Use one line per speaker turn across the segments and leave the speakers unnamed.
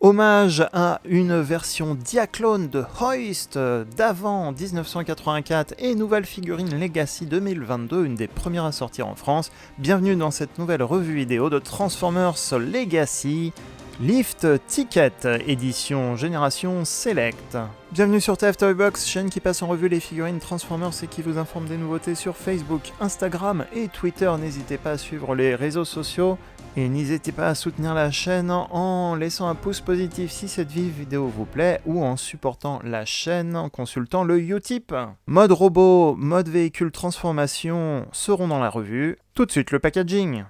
Hommage à une version diaclone de Hoist d'avant 1984 et nouvelle figurine Legacy 2022, une des premières à sortir en France. Bienvenue dans cette nouvelle revue vidéo de Transformers Legacy Lift Ticket, édition Génération Select. Bienvenue sur TF Toybox, chaîne qui passe en revue les figurines Transformers et qui vous informe des nouveautés sur Facebook, Instagram et Twitter. N'hésitez pas à suivre les réseaux sociaux et n'hésitez pas à soutenir la chaîne en laissant un pouce positif si cette vidéo vous plaît ou en supportant la chaîne en consultant le Utip. Mode robot, mode véhicule transformation seront dans la revue. Tout de suite le packaging.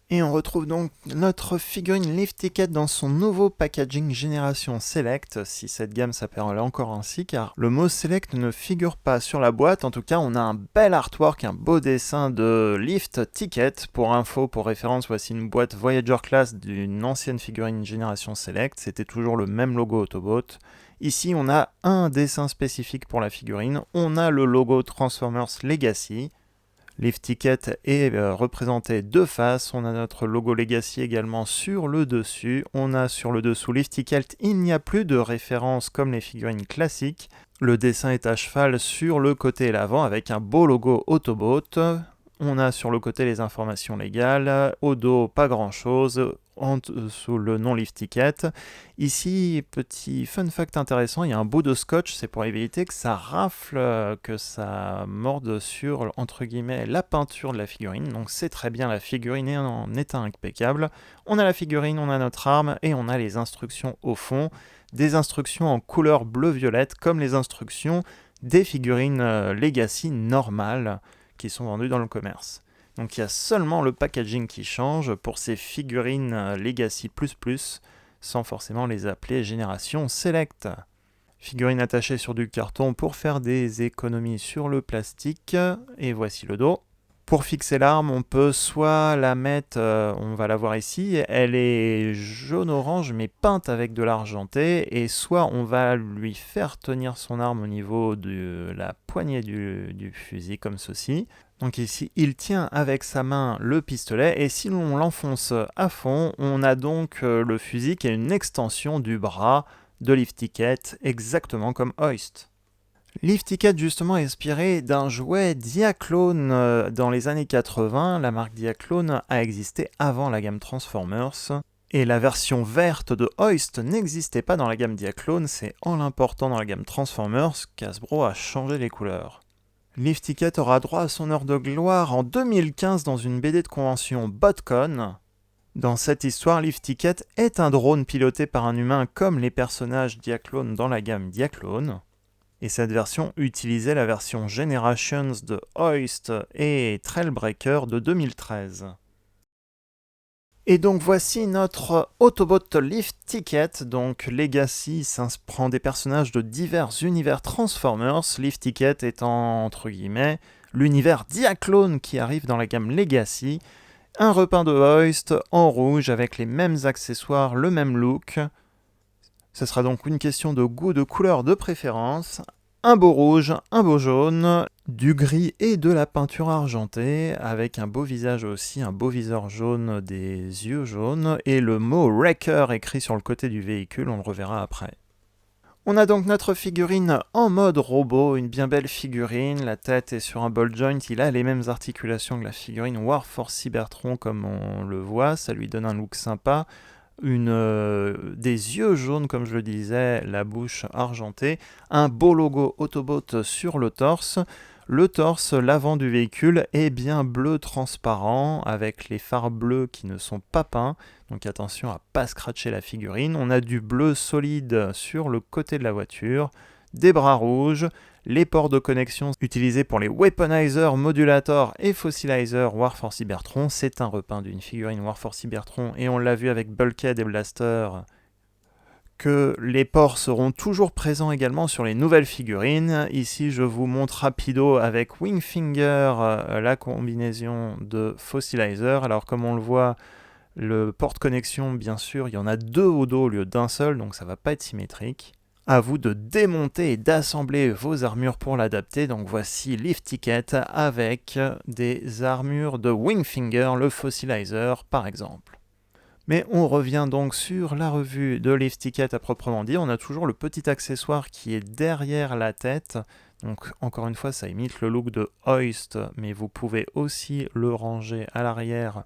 Et on retrouve donc notre figurine Lift Ticket dans son nouveau packaging Génération Select, si cette gamme s'appelle encore ainsi, car le mot Select ne figure pas sur la boîte. En tout cas, on a un bel artwork, un beau dessin de Lift Ticket. Pour info, pour référence, voici une boîte Voyager Class d'une ancienne figurine Génération Select. C'était toujours le même logo Autobot. Ici, on a un dessin spécifique pour la figurine. On a le logo Transformers Legacy. Lift Ticket est représenté de face, on a notre logo Legacy également sur le dessus, on a sur le dessous Lift Ticket, il n'y a plus de référence comme les figurines classiques, le dessin est à cheval sur le côté et l'avant avec un beau logo Autobot, on a sur le côté les informations légales, au dos pas grand chose, sous le nom Lift Ticket. Ici, petit fun fact intéressant, il y a un bout de scotch, c'est pour éviter que ça rafle, que ça morde sur, entre guillemets, la peinture de la figurine. Donc c'est très bien, la figurine est en état impeccable. On a la figurine, on a notre arme et on a les instructions au fond. Des instructions en couleur bleu-violette comme les instructions des figurines Legacy normales qui sont vendues dans le commerce. Donc il y a seulement le packaging qui change pour ces figurines Legacy++, sans forcément les appeler Génération Select. Figurines attachées sur du carton pour faire des économies sur le plastique, et voici le dos. Pour fixer l'arme, on peut soit la mettre, on va la voir ici, elle est jaune-orange mais peinte avec de l'argenté, et soit on va lui faire tenir son arme au niveau de la poignée du fusil comme ceci. Donc ici, il tient avec sa main le pistolet, et si l'on l'enfonce à fond, on a donc le fusil qui est une extension du bras de Lift Ticket, exactement comme Hoist. Lift Ticket justement est inspiré d'un jouet Diaclone dans les années 80. La marque Diaclone a existé avant la gamme Transformers. Et la version verte de Hoist n'existait pas dans la gamme Diaclone, c'est en l'important dans la gamme Transformers qu'Hasbro a changé les couleurs. Lift Ticket aura droit à son heure de gloire en 2015 dans une BD de convention BotCon. Dans cette histoire, Lift Ticket est un drone piloté par un humain comme les personnages Diaclone dans la gamme Diaclone. Et cette version utilisait la version Generations de Hoist et Trailbreaker de 2013. Et donc voici notre Autobot Lift Ticket. Donc Legacy prend des personnages de divers univers Transformers, Lift Ticket étant entre guillemets l'univers Diaclone qui arrive dans la gamme Legacy. Un repeint de Hoist en rouge avec les mêmes accessoires, le même look. Ce sera donc une question de goût, de couleur, de préférence. Un beau rouge, un beau jaune, du gris et de la peinture argentée, avec un beau visage aussi, un beau viseur jaune, des yeux jaunes, et le mot Wrecker écrit sur le côté du véhicule, on le reverra après. On a donc notre figurine en mode robot, une bien belle figurine, la tête est sur un ball joint, il a les mêmes articulations que la figurine Warforce Cybertron comme on le voit, ça lui donne un look sympa. Des yeux jaunes comme je le disais, la bouche argentée, un beau logo Autobot sur le torse, l'avant du véhicule est bien bleu transparent avec les phares bleus qui ne sont pas peints, donc attention à pas scratcher la figurine. On a du bleu solide sur le côté de la voiture, des bras rouges, les ports de connexion utilisés pour les Weaponizer, Modulator et Fossilizer Warforce Cybertron. C'est un repeint d'une figurine Warforce Cybertron et on l'a vu avec Bulkhead et Blaster que les ports seront toujours présents également sur les nouvelles figurines. Ici je vous montre rapido avec Wingfinger la combinaison de Fossilizer. Alors comme on le voit, le port de connexion bien sûr il y en a deux au dos au lieu d'un seul, donc ça va pas être symétrique. À vous de démonter et d'assembler vos armures pour l'adapter. Donc voici Lift Ticket avec des armures de Wingfinger, le Fossilizer par exemple. Mais on revient donc sur la revue de Lift Ticket à proprement dit. On a toujours le petit accessoire qui est derrière la tête. Donc encore une fois, ça imite le look de Hoist, mais vous pouvez aussi le ranger à l'arrière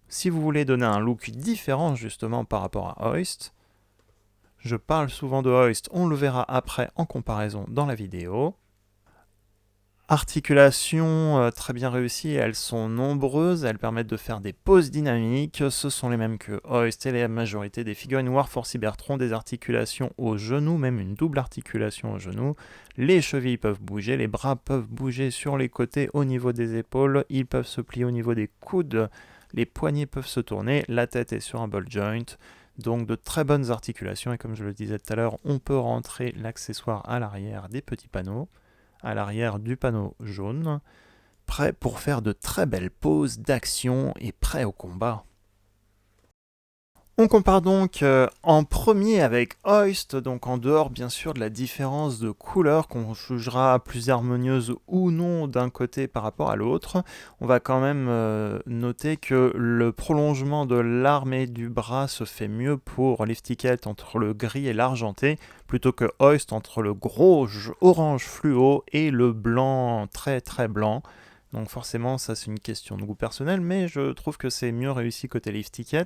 si vous voulez donner un look différent justement par rapport à Hoist. Je parle souvent de Hoist, on le verra après en comparaison dans la vidéo. Articulations très bien réussies, elles sont nombreuses, elles permettent de faire des poses dynamiques, ce sont les mêmes que Hoist et la majorité des figurines Warforce Cybertron, des articulations au genou, même une double articulation au genou. Les chevilles peuvent bouger, les bras peuvent bouger sur les côtés au niveau des épaules, ils peuvent se plier au niveau des coudes, les poignets peuvent se tourner, la tête est sur un ball joint. Donc de très bonnes articulations et comme je le disais tout à l'heure, on peut rentrer l'accessoire à l'arrière des petits panneaux, à l'arrière du panneau jaune, prêt pour faire de très belles poses d'action et prêt au combat. On compare donc en premier avec Hoist, donc en dehors bien sûr de la différence de couleur qu'on jugera plus harmonieuse ou non d'un côté par rapport à l'autre. On va quand même noter que le prolongement de l'arme et du bras se fait mieux pour Lift Ticket entre le gris et l'argenté, plutôt que Hoist entre le gros orange fluo et le blanc très très blanc. Donc forcément ça c'est une question de goût personnel, mais je trouve que c'est mieux réussi côté Lift Ticket.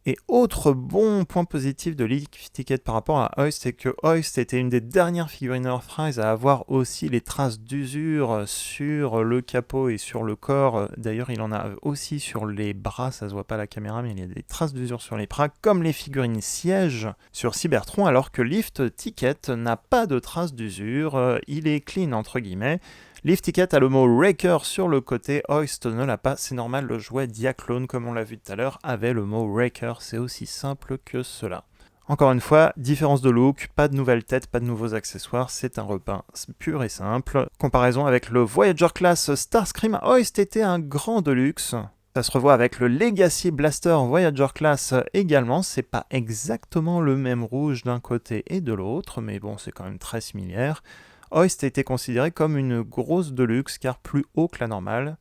Et autre bon point positif de Lift Ticket par rapport à Hoist, c'est que Hoist était une des dernières figurines Earthrise à avoir aussi les traces d'usure sur le capot et sur le corps. D'ailleurs, il en a aussi sur les bras, ça se voit pas à la caméra, mais il y a des traces d'usure sur les bras, comme les figurines sièges sur Cybertron, alors que Lift Ticket n'a pas de traces d'usure, il est clean entre guillemets. Lift Ticket a le mot Raker sur le côté, Hoist ne l'a pas, c'est normal, le jouet Diaclone, comme on l'a vu tout à l'heure, avait le mot Raker, c'est aussi simple que cela. Encore une fois, différence de look, pas de nouvelles têtes, pas de nouveaux accessoires, c'est un repeint pur et simple. Comparaison avec le Voyager Class Starscream, Hoist était un grand deluxe. Ça se revoit avec le Legacy Blaster Voyager Class également, c'est pas exactement le même rouge d'un côté et de l'autre, mais bon, c'est quand même très similaire. Hoist a été considéré comme une grosse deluxe car plus haut que la normale.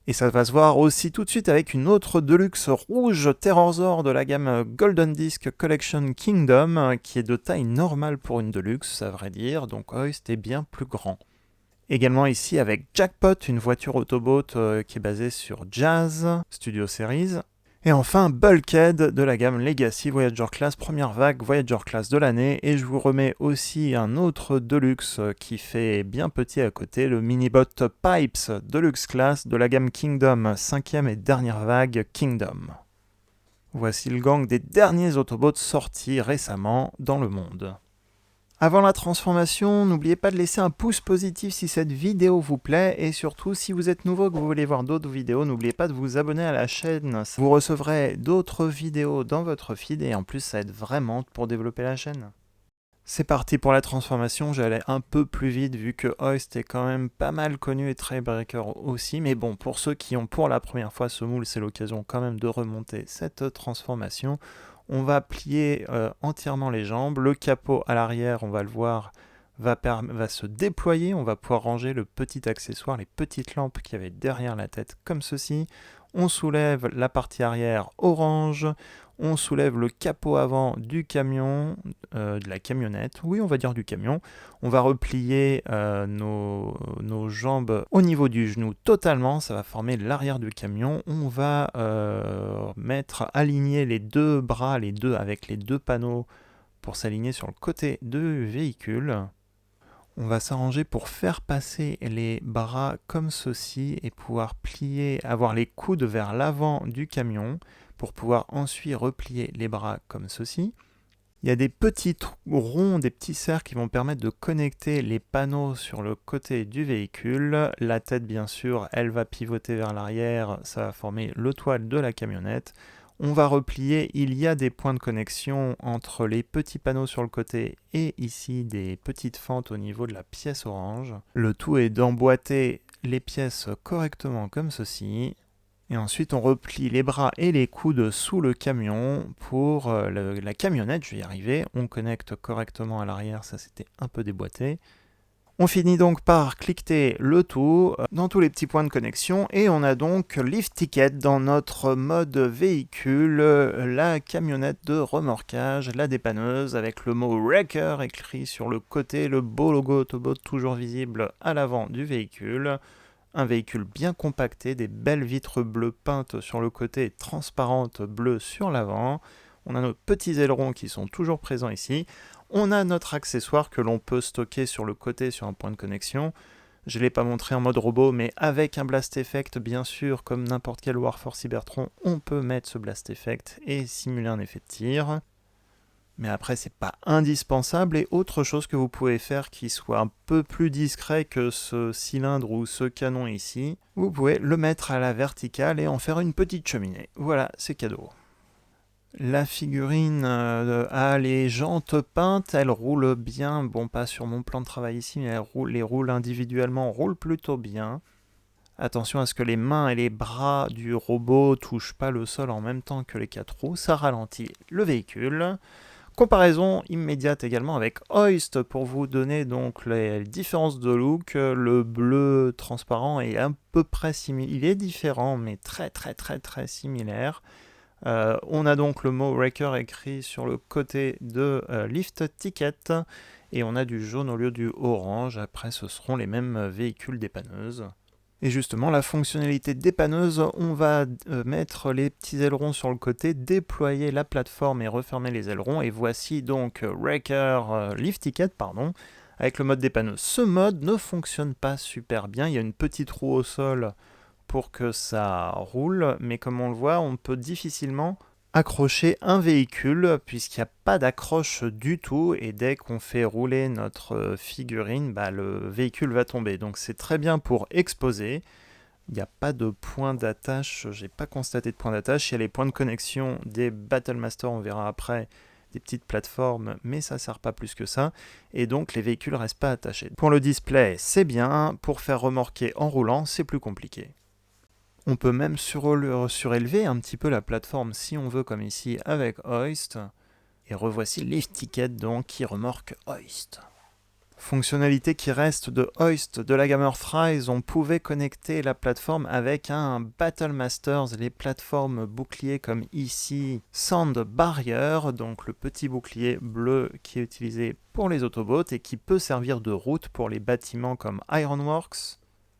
Et ça va se voir aussi tout de suite avec une autre deluxe rouge Terrorzord de la gamme Golden Disc Collection Kingdom qui est de taille normale pour une deluxe, à vrai dire, donc Hoist est bien plus grand. Également ici avec Jackpot, une voiture Autobot qui est basée sur Jazz Studio Series. Et enfin, Bulkhead de la gamme Legacy Voyager Class, première vague Voyager Class de l'année. Et je vous remets aussi un autre Deluxe qui fait bien petit à côté, le Minibot Pipes Deluxe Class de la gamme Kingdom, cinquième et dernière vague Kingdom. Voici le gang des derniers Autobots sortis récemment dans le monde. Avant la transformation, n'oubliez pas de laisser un pouce positif si cette vidéo vous plaît et surtout si vous êtes nouveau et que vous voulez voir d'autres vidéos, n'oubliez pas de vous abonner à la chaîne. Vous recevrez d'autres vidéos dans votre feed et en plus ça aide vraiment pour développer la chaîne. C'est parti pour la transformation, j'allais un peu plus vite vu que Hoist est quand même pas mal connu et Trailbreaker aussi, mais bon, pour ceux qui ont pour la première fois ce moule, c'est l'occasion quand même de remonter cette transformation. On va plier entièrement les jambes, le capot à l'arrière, on va le voir, va se déployer, on va pouvoir ranger le petit accessoire, les petites lampes qu'il y avait derrière la tête comme ceci. On soulève la partie arrière orange, on soulève le capot avant du camion, de la camionnette, oui on va dire du camion. On va replier nos jambes au niveau du genou totalement, ça va former l'arrière du camion. On va aligner les deux bras, avec les deux panneaux pour s'aligner sur le côté du véhicule. On va s'arranger pour faire passer les bras comme ceci et pouvoir plier, avoir les coudes vers l'avant du camion pour pouvoir ensuite replier les bras comme ceci. Il y a des petits ronds, des petits cercles qui vont permettre de connecter les panneaux sur le côté du véhicule. La tête, bien sûr, elle va pivoter vers l'arrière, ça va former le toit de la camionnette. On va replier, il y a des points de connexion entre les petits panneaux sur le côté et ici des petites fentes au niveau de la pièce orange. Le tout est d'emboîter les pièces correctement comme ceci. Et ensuite on replie les bras et les coudes sous le camion pour la camionnette, je vais y arriver. On connecte correctement à l'arrière, ça c'était un peu déboîté. On finit donc par cliqueter le tout dans tous les petits points de connexion et on a donc Lift Ticket dans notre mode véhicule, la camionnette de remorquage, la dépanneuse avec le mot Wrecker écrit sur le côté, le beau logo Autobot toujours visible à l'avant du véhicule. Un véhicule bien compacté, des belles vitres bleues peintes sur le côté et transparentes bleues sur l'avant. On a nos petits ailerons qui sont toujours présents ici. On a notre accessoire que l'on peut stocker sur le côté sur un point de connexion. Je ne l'ai pas montré en mode robot, mais avec un Blast Effect, bien sûr, comme n'importe quel Warforce Cybertron, on peut mettre ce Blast Effect et simuler un effet de tir. Mais après, c'est pas indispensable. Et autre chose que vous pouvez faire qui soit un peu plus discret que ce cylindre ou ce canon ici, vous pouvez le mettre à la verticale et en faire une petite cheminée. Voilà, c'est cadeau. La figurine a les jantes peintes, elle roule bien, bon pas sur mon plan de travail ici, mais les roule individuellement, roule plutôt bien. Attention à ce que les mains et les bras du robot touchent pas le sol en même temps que les 4 roues, ça ralentit le véhicule. Comparaison immédiate également avec Hoist pour vous donner donc les différences de look. Le bleu transparent est à peu près similaire, il est différent mais très similaire. On a donc le mot Wrecker écrit sur le côté de Lift Ticket et on a du jaune au lieu du orange. Après, ce seront les mêmes véhicules dépanneuses. Et justement, la fonctionnalité dépanneuse, on va mettre les petits ailerons sur le côté, déployer la plateforme et refermer les ailerons. Et voici donc Wrecker Lift Ticket, avec le mode dépanneuse. Ce mode ne fonctionne pas super bien. Il y a une petite roue au sol pour que ça roule, mais comme on le voit, on peut difficilement accrocher un véhicule puisqu'il n'y a pas d'accroche du tout et dès qu'on fait rouler notre figurine, le véhicule va tomber. Donc c'est très bien pour exposer. Il n'y a pas de point d'attache, j'ai pas constaté de point d'attache. Il y a les points de connexion des Battlemaster, on verra après, des petites plateformes, mais ça sert pas plus que ça. Et donc les véhicules restent pas attachés. Pour le display, c'est bien. Pour faire remorquer en roulant, c'est plus compliqué. On peut même surélever un petit peu la plateforme si on veut, comme ici avec Hoist. Et revoici Lift Ticket donc qui remorque Hoist. Fonctionnalité qui reste de Hoist de la gamme Earthrise, on pouvait connecter la plateforme avec un Battlemasters, les plateformes boucliers comme ici, Sand Barrier, donc le petit bouclier bleu qui est utilisé pour les Autobots et qui peut servir de route pour les bâtiments comme Ironworks.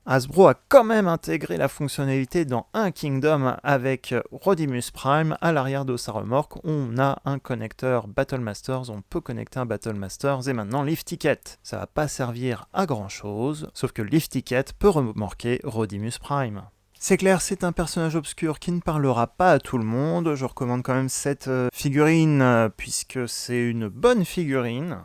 Hasbro a quand même intégré la fonctionnalité dans un Kingdom avec Rodimus Prime. À l'arrière de sa remorque, on a un connecteur Battlemasters, on peut connecter un Battlemasters et maintenant Lift Ticket. Ça va pas servir à grand chose, sauf que Lift Ticket peut remorquer Rodimus Prime. C'est clair, c'est un personnage obscur qui ne parlera pas à tout le monde. Je recommande quand même cette figurine puisque c'est une bonne figurine.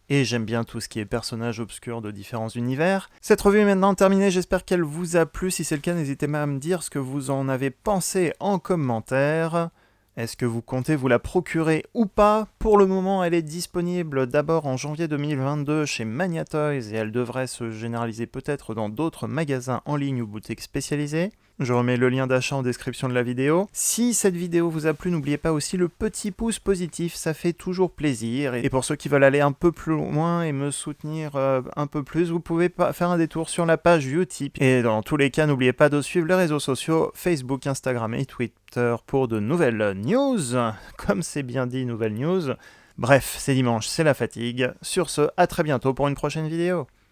Et j'aime bien tout ce qui est personnages obscurs de différents univers. Cette revue est maintenant terminée, j'espère qu'elle vous a plu. Si c'est le cas, n'hésitez pas à me dire ce que vous en avez pensé en commentaire. Est-ce que vous comptez vous la procurer ou pas? Pour le moment, elle est disponible d'abord en janvier 2022 chez Mania Toys et elle devrait se généraliser peut-être dans d'autres magasins en ligne ou boutiques spécialisées. Je remets le lien d'achat en description de la vidéo. Si cette vidéo vous a plu, n'oubliez pas aussi le petit pouce positif, ça fait toujours plaisir. Et pour ceux qui veulent aller un peu plus loin et me soutenir un peu plus, vous pouvez faire un détour sur la page Utip. Et dans tous les cas, n'oubliez pas de suivre les réseaux sociaux, Facebook, Instagram et Twitter pour de nouvelles news. Comme c'est bien dit, nouvelles news. Bref, c'est dimanche, c'est la fatigue. Sur ce, à très bientôt pour une prochaine vidéo.